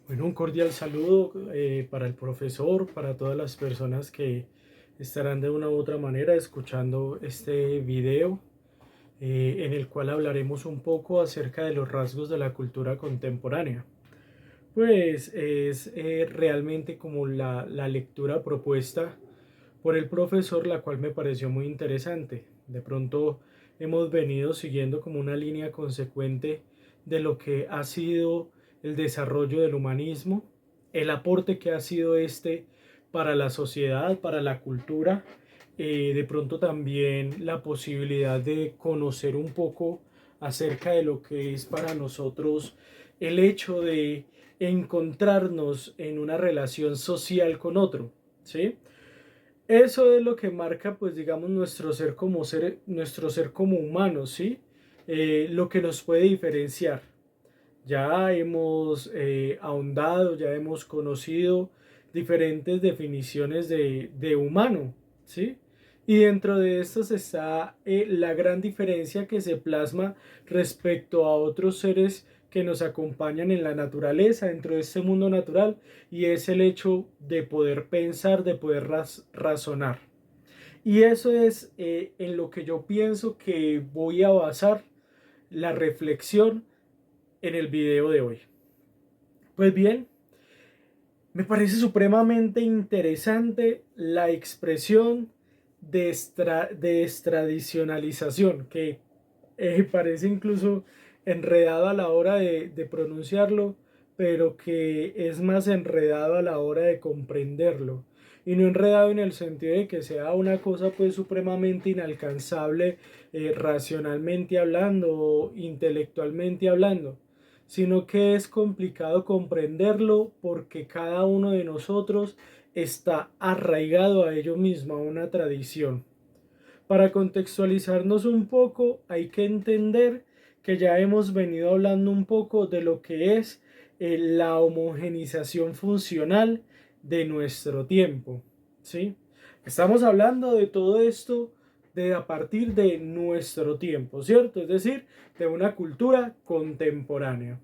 Bueno, un cordial saludo para el profesor, para todas las personas que estarán de una u otra manera escuchando este video en el cual hablaremos un poco acerca de los rasgos de la cultura contemporánea. Pues es realmente como la lectura propuesta por el profesor, la cual me pareció muy interesante. De pronto hemos venido siguiendo como una línea consecuente de lo que ha sido el desarrollo del humanismo, el aporte que ha sido este para la sociedad, para la cultura, de pronto también la posibilidad de conocer un poco acerca de lo que es para nosotros el hecho de encontrarnos en una relación social con otro, ¿sí? Eso es lo que marca, pues digamos, nuestro ser como humanos, ¿sí? Lo que nos puede diferenciar. Ya hemos ahondado, ya hemos conocido diferentes definiciones de humano, ¿sí? Y dentro de estas está la gran diferencia que se plasma respecto a otros seres que nos acompañan en la naturaleza, dentro de este mundo natural, y es el hecho de poder pensar, de poder razonar. Y eso es en lo que yo pienso que voy a basar la reflexión en el video de hoy. Pues bien, me parece supremamente interesante la expresión de extradicionalización, que parece incluso enredado a la hora de pronunciarlo, pero que es más enredado a la hora de comprenderlo. Y no enredado en el sentido de que sea una cosa pues supremamente inalcanzable racionalmente hablando o intelectualmente hablando, sino que es complicado comprenderlo porque cada uno de nosotros está arraigado a ello mismo, a una tradición. Para contextualizarnos un poco, hay que entender que ya hemos venido hablando un poco de lo que es la homogenización funcional de nuestro tiempo, ¿sí? Estamos hablando de todo esto de a partir de nuestro tiempo, ¿cierto? Es decir, de una cultura contemporánea.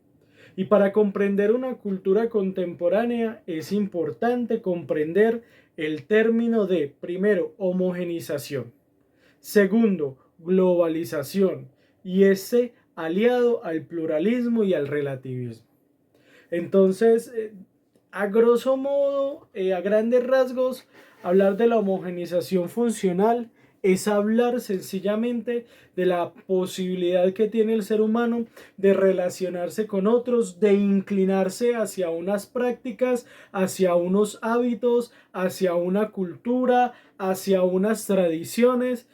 Y para comprender una cultura contemporánea es importante comprender el término de, primero, homogenización, segundo, globalización, y ese aliado al pluralismo y al relativismo. Entonces, a grosso modo, a grandes rasgos, hablar de la homogenización funcional es hablar sencillamente de la posibilidad que tiene el ser humano de relacionarse con otros, de inclinarse hacia unas prácticas, hacia unos hábitos, hacia una cultura, hacia unas tradiciones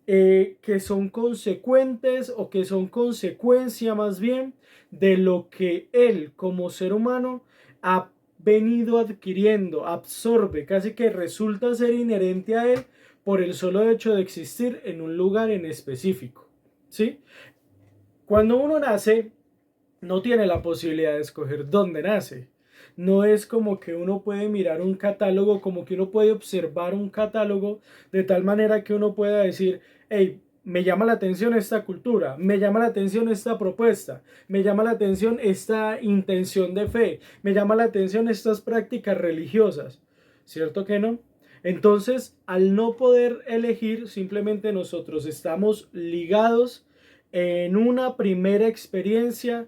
que son consecuentes o que son consecuencia más bien de lo que él como ser humano ha venido adquiriendo, absorbe, casi que resulta ser inherente a él por el solo hecho de existir en un lugar en específico, ¿sí? Cuando uno nace, no tiene la posibilidad de escoger dónde nace. No es como que uno puede mirar un catálogo, como que uno puede observar un catálogo de tal manera que uno pueda decir, hey, me llama la atención esta cultura, me llama la atención esta propuesta, me llama la atención esta intención de fe, me llama la atención estas prácticas religiosas. ¿Cierto que no? Entonces, al no poder elegir, simplemente nosotros estamos ligados en una primera experiencia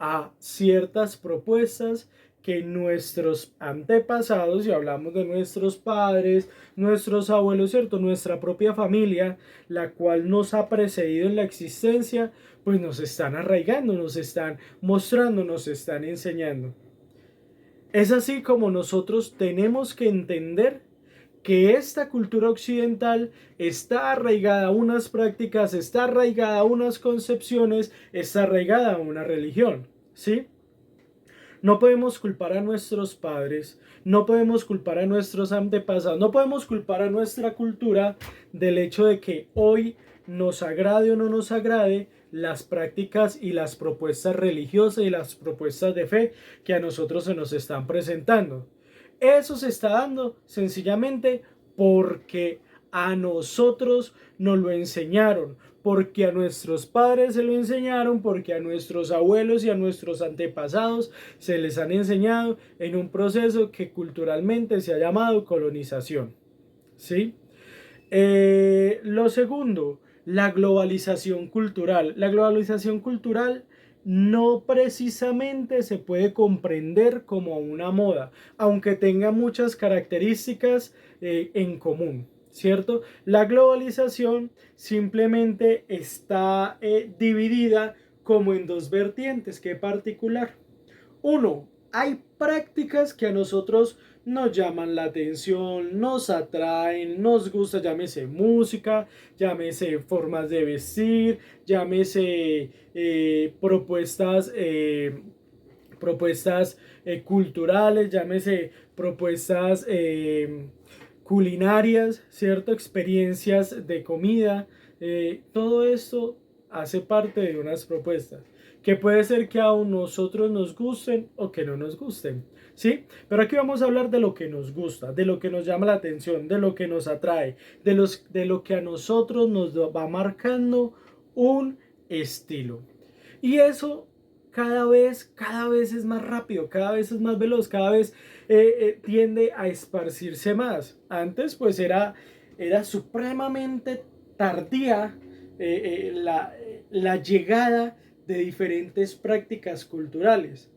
a ciertas propuestas que nuestros antepasados, y hablamos de nuestros padres, nuestros abuelos, ¿cierto? Nuestra propia familia, la cual nos ha precedido en la existencia, pues nos están arraigando, nos están mostrando, nos están enseñando. Es así como nosotros tenemos que entender que esta cultura occidental está arraigada a unas prácticas, está arraigada a unas concepciones, está arraigada a una religión, ¿sí? No podemos culpar a nuestros padres, no podemos culpar a nuestros antepasados, no podemos culpar a nuestra cultura del hecho de que hoy nos agrade o no nos agrade las prácticas y las propuestas religiosas y las propuestas de fe que a nosotros se nos están presentando. Eso se está dando sencillamente porque a nosotros nos lo enseñaron, porque a nuestros padres se lo enseñaron, porque a nuestros abuelos y a nuestros antepasados se les han enseñado en un proceso que culturalmente se ha llamado colonización. ¿Sí? Lo segundo, la globalización cultural. La globalización cultural no precisamente se puede comprender como una moda, aunque tenga muchas características en común, ¿cierto? La globalización simplemente está dividida como en dos vertientes, que particular. Uno, hay prácticas que a nosotros nos llaman la atención, nos atraen, nos gusta, llámese música, llámese formas de vestir, llámese propuestas culturales, llámese propuestas culinarias, ¿cierto? Experiencias de comida, todo esto hace parte de unas propuestas que puede ser que a nosotros nos gusten o que no nos gusten, ¿sí? Pero aquí vamos a hablar de lo que nos gusta, de lo que nos llama la atención, de lo que nos atrae, de lo que a nosotros nos va marcando un estilo. Y eso cada vez es más rápido, cada vez es más veloz, cada vez tiende a esparcirse más. Antes pues era supremamente tardía la llegada de diferentes prácticas culturales.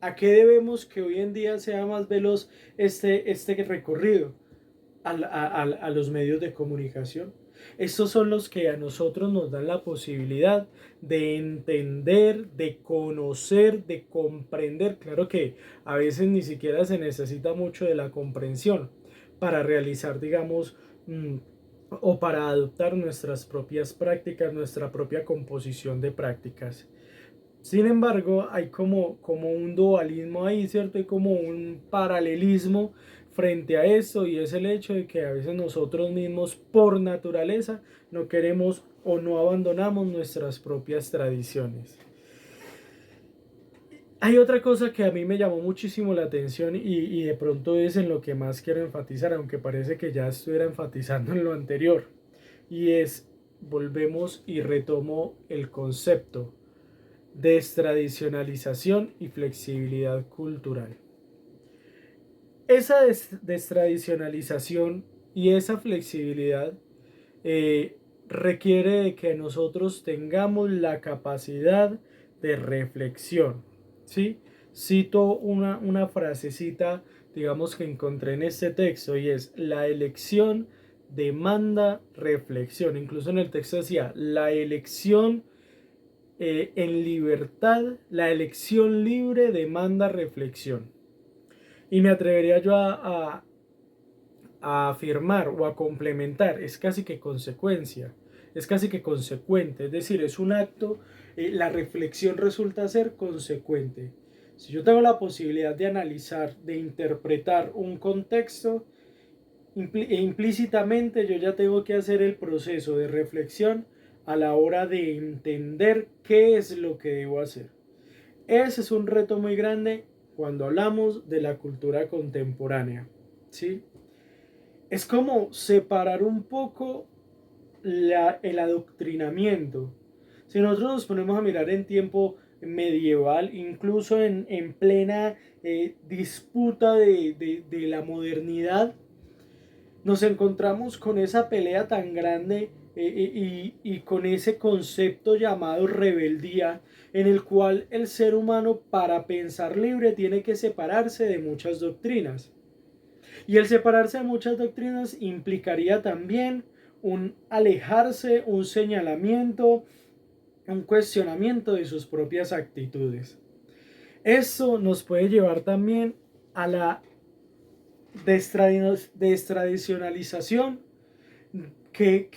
¿A qué debemos que hoy en día sea más veloz este recorrido? A los medios de comunicación. Estos son los que a nosotros nos dan la posibilidad de entender, de conocer, de comprender. Claro que a veces ni siquiera se necesita mucho de la comprensión para realizar, digamos, o para adoptar nuestras propias prácticas, nuestra propia composición de prácticas. Sin embargo, hay como un dualismo ahí, ¿cierto? Hay como un paralelismo frente a esto, y es el hecho de que a veces nosotros mismos por naturaleza no queremos o no abandonamos nuestras propias tradiciones. Hay otra cosa que a mí me llamó muchísimo la atención y de pronto es en lo que más quiero enfatizar, aunque parece que ya estuviera enfatizando en lo anterior, y es, volvemos y retomo el concepto: destradicionalización y flexibilidad cultural. Esa destradicionalización y esa flexibilidad requiere de que nosotros tengamos la capacidad de reflexión, ¿sí? Cito una frasecita, digamos, que encontré en este texto, y es: la elección demanda reflexión. Incluso en el texto decía: la elección en libertad, la elección libre demanda reflexión. Y me atrevería yo a afirmar o a complementar: es casi que consecuencia, es casi que consecuente, es decir, es un acto, la reflexión resulta ser consecuente. Si yo tengo la posibilidad de analizar, de interpretar un contexto, implícitamente yo ya tengo que hacer el proceso de reflexión a la hora de entender qué es lo que debo hacer. Ese es un reto muy grande cuando hablamos de la cultura contemporánea, ¿sí? Es como separar un poco el adoctrinamiento. Si nosotros nos ponemos a mirar en tiempo medieval, incluso en plena disputa de la modernidad, nos encontramos con esa pelea tan grande y con ese concepto llamado rebeldía, en el cual el ser humano, para pensar libre, tiene que separarse de muchas doctrinas. Y el separarse de muchas doctrinas implicaría también un alejarse, un señalamiento, un cuestionamiento de sus propias actitudes. Eso nos puede llevar también a la destradicionalización, que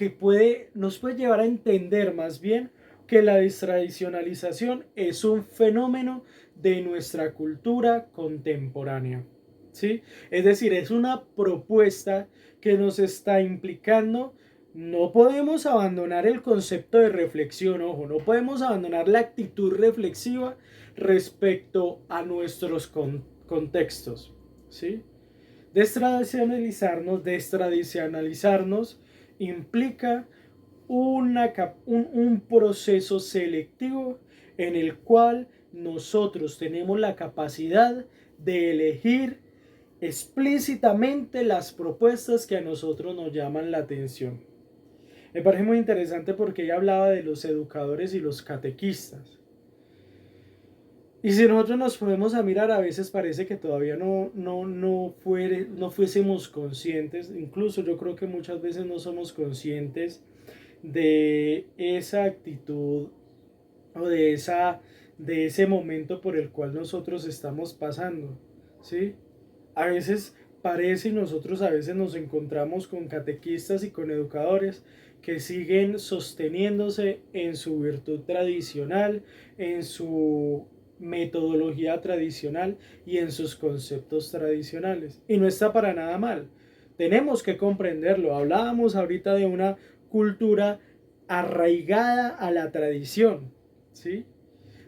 nos puede llevar a entender más bien que la destradicionalización es un fenómeno de nuestra cultura contemporánea, ¿sí? Es decir, es una propuesta que nos está implicando: no podemos abandonar el concepto de reflexión, ojo, no podemos abandonar la actitud reflexiva respecto a nuestros contextos, ¿sí? Destradicionalizarnos implica un proceso selectivo en el cual nosotros tenemos la capacidad de elegir explícitamente las propuestas que a nosotros nos llaman la atención. Me parece muy interesante porque ella hablaba de los educadores y los catequistas. Y si nosotros nos podemos a mirar, a veces parece que todavía no fuésemos conscientes, incluso yo creo que muchas veces no somos conscientes de esa actitud o de ese momento por el cual nosotros estamos pasando, ¿sí? A veces parece y nosotros a veces nos encontramos con catequistas y con educadores que siguen sosteniéndose en su virtud tradicional, en su metodología tradicional y en sus conceptos tradicionales. Y no está para nada mal. Tenemos que comprenderlo. Hablábamos ahorita de una cultura arraigada a la tradición, ¿sí?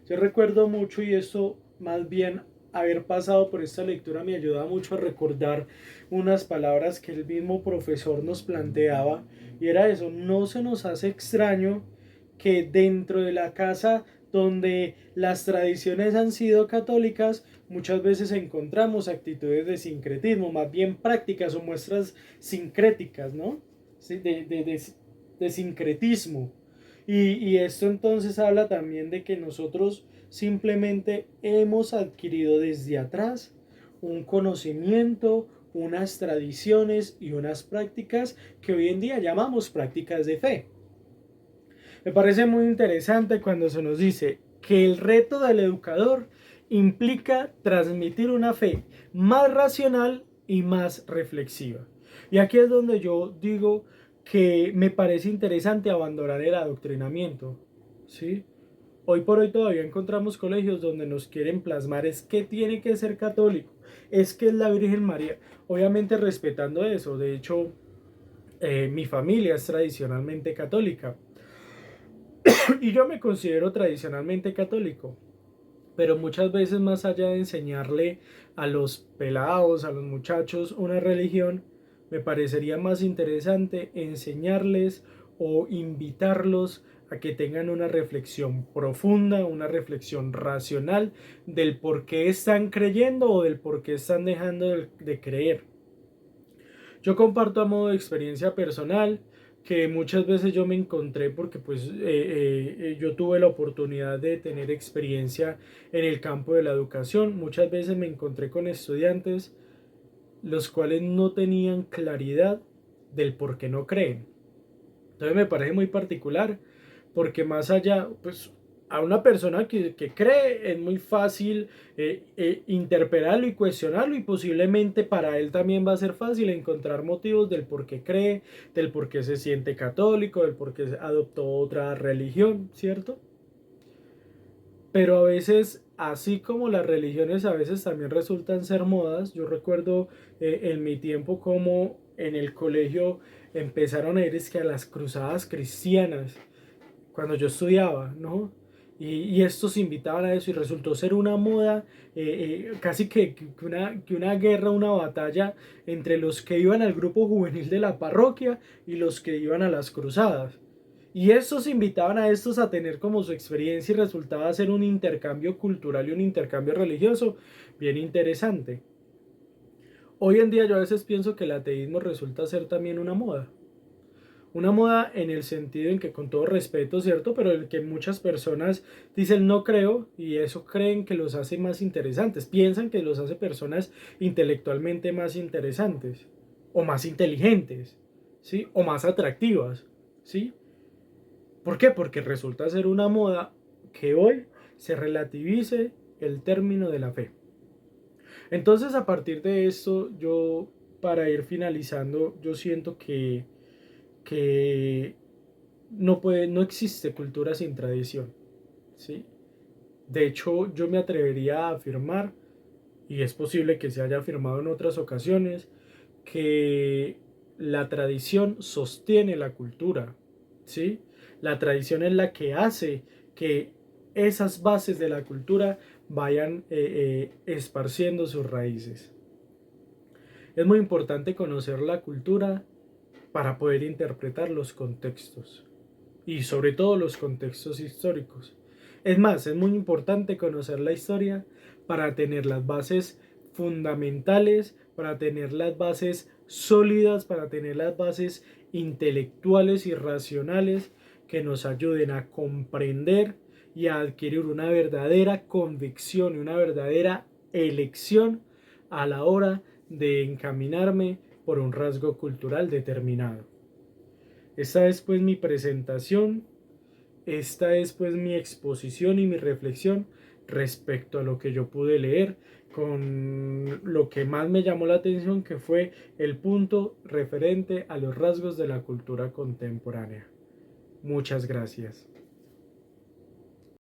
Yo recuerdo mucho, y esto más bien haber pasado por esta lectura me ayuda mucho a recordar unas palabras que el mismo profesor nos planteaba, y era eso: no se nos hace extraño que dentro de la casa donde las tradiciones han sido católicas, muchas veces encontramos actitudes de sincretismo, más bien prácticas o muestras sincréticas, ¿no? Sí, de sincretismo. Y esto entonces habla también de que nosotros simplemente hemos adquirido desde atrás un conocimiento, unas tradiciones y unas prácticas que hoy en día llamamos prácticas de fe. Me parece muy interesante cuando se nos dice que el reto del educador implica transmitir una fe más racional y más reflexiva. Y aquí es donde yo digo que me parece interesante abandonar el adoctrinamiento, ¿sí? Hoy por hoy todavía encontramos colegios donde nos quieren plasmar es que tiene que ser católico, es que es la Virgen María, obviamente respetando eso. De hecho, mi familia es tradicionalmente católica y yo me considero tradicionalmente católico, pero muchas veces más allá de enseñarle a los pelados, a los muchachos una religión, me parecería más interesante enseñarles o invitarlos a que tengan una reflexión profunda, una reflexión racional del por qué están creyendo o del por qué están dejando de creer. Yo comparto a modo de experiencia personal que muchas veces yo me encontré porque yo tuve la oportunidad de tener experiencia en el campo de la educación. Muchas veces me encontré con estudiantes los cuales no tenían claridad del por qué no creen. Entonces me parece muy particular porque más allá, pues a una persona que cree es muy fácil interpelarlo y cuestionarlo, y posiblemente para él también va a ser fácil encontrar motivos del por qué cree, del por qué se siente católico, del por qué adoptó otra religión, ¿cierto? Pero a veces, así como las religiones a veces también resultan ser modas, yo recuerdo en mi tiempo como en el colegio empezaron a ir es que a las cruzadas cristianas, cuando yo estudiaba, ¿no? Y estos invitaban a eso y resultó ser una moda, casi que una guerra, una batalla entre los que iban al grupo juvenil de la parroquia y los que iban a las cruzadas. Y estos invitaban a estos a tener como su experiencia y resultaba ser un intercambio cultural y un intercambio religioso bien interesante. Hoy en día yo a veces pienso que el ateísmo resulta ser también una moda. Una moda en el sentido en que, con todo respeto, ¿cierto? Pero el que muchas personas dicen no creo, y eso creen que los hace más interesantes. Piensan que los hace personas intelectualmente más interesantes o más inteligentes, ¿sí? O más atractivas, ¿sí? ¿Por qué? Porque resulta ser una moda que hoy se relativice el término de la fe. Entonces, a partir de esto, yo, para ir finalizando, yo siento que no existe cultura sin tradición, ¿sí? De hecho, yo me atrevería a afirmar, y es posible que se haya afirmado en otras ocasiones, que la tradición sostiene la cultura, ¿sí? La tradición es la que hace que esas bases de la cultura vayan esparciendo sus raíces. Es muy importante conocer la cultura para poder interpretar los contextos. y sobre todo los contextos históricos. Es más, es muy importante conocer la historia para tener las bases fundamentales, para tener las bases sólidas, para tener las bases intelectuales y racionales que nos ayuden a comprender y a adquirir una verdadera convicción y una verdadera elección a la hora de encaminarme por un rasgo cultural determinado. Esta es pues mi presentación, esta es pues mi exposición y mi reflexión respecto a lo que yo pude leer, con lo que más me llamó la atención, que fue el punto referente a los rasgos de la cultura contemporánea. Muchas gracias.